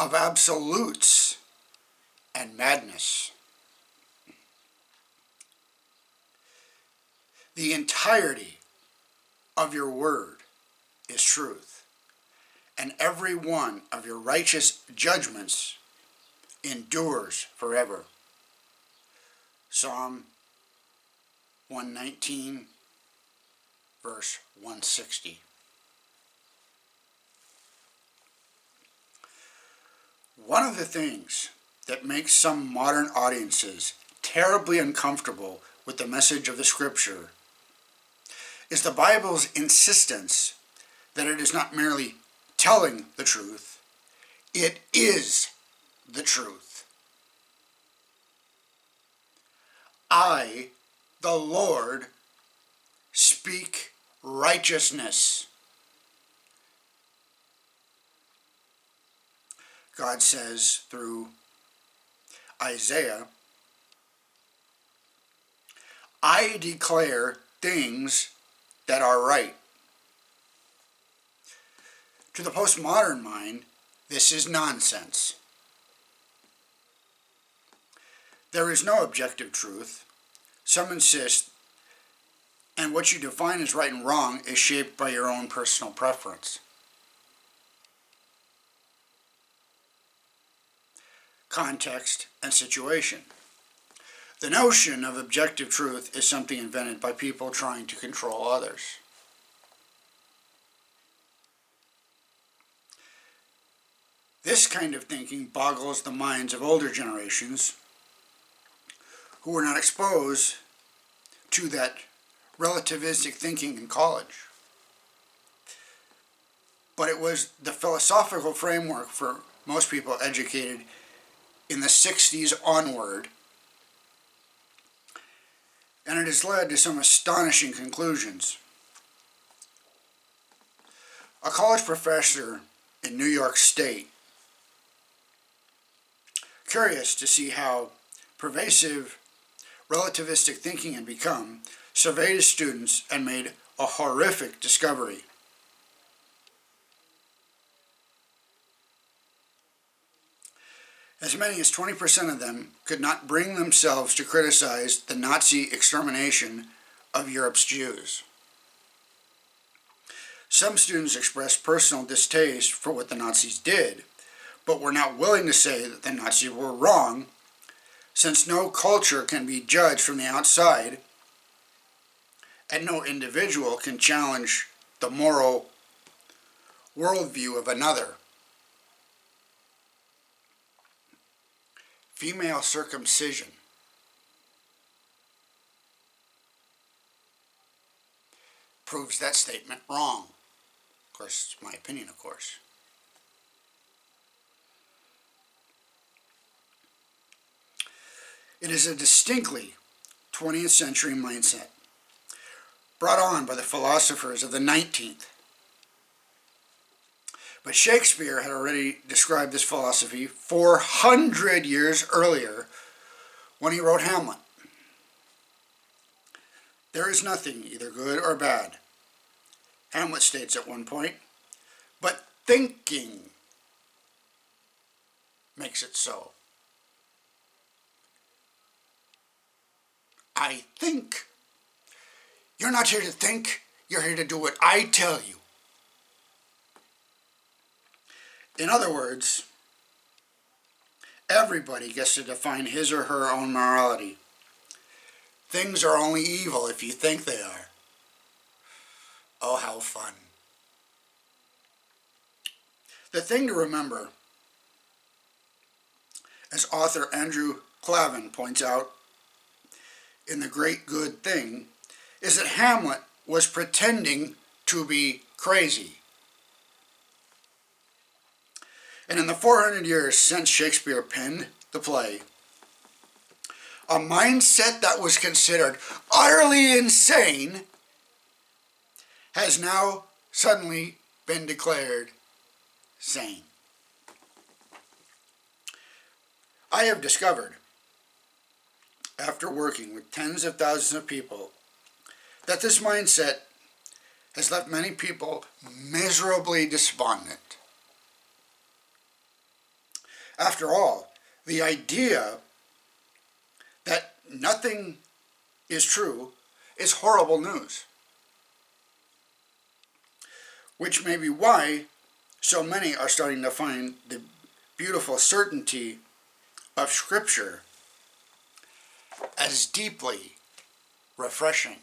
of absolutes and madness. The entirety of your word is truth, and every one of your righteous judgments endures forever. Psalm 119, verse 160. One of the things that makes some modern audiences terribly uncomfortable with the message of the Scripture is the Bible's insistence that it is not merely telling the truth, it is the truth. I, the Lord, speak righteousness. God says through Isaiah, I declare things that are right. To the postmodern mind, this is nonsense. There is no objective truth. Some insist, and what you define as right and wrong is shaped by your own personal preference. Context and situation. The notion of objective truth is something invented by people trying to control others. This kind of thinking boggles the minds of older generations who were not exposed to that relativistic thinking in college. But it was the philosophical framework for most people educated in the 60s onward, and it has led to some astonishing conclusions. A college professor in New York State, curious to see how pervasive relativistic thinking had become, surveyed his students and made a horrific discovery. As many as 20% of them could not bring themselves to criticize the Nazi extermination of Europe's Jews. Some students expressed personal distaste for what the Nazis did, but were not willing to say that the Nazis were wrong, since no culture can be judged from the outside, and no individual can challenge the moral worldview of another. Female circumcision. Proves that statement wrong. Of course, it's my opinion, of course. It is a distinctly 20th century mindset, brought on by the philosophers of the 19th. But Shakespeare had already described this philosophy 400 years earlier when he wrote Hamlet. There is nothing either good or bad, Hamlet states at one point, but thinking makes it so. I think. You're not here to think, you're here to do what I tell you. In other words, everybody gets to define his or her own morality. Things are only evil if you think they are. Oh, how fun. The thing to remember, as author Andrew Clavin points out in The Great Good Thing, is that Hamlet was pretending to be crazy. And in the 400 years since Shakespeare penned the play, a mindset that was considered utterly insane has now suddenly been declared sane. I have discovered, after working with tens of thousands of people, that this mindset has left many people miserably despondent. After all, the idea that nothing is true is horrible news, which may be why so many are starting to find the beautiful certainty of Scripture as deeply refreshing.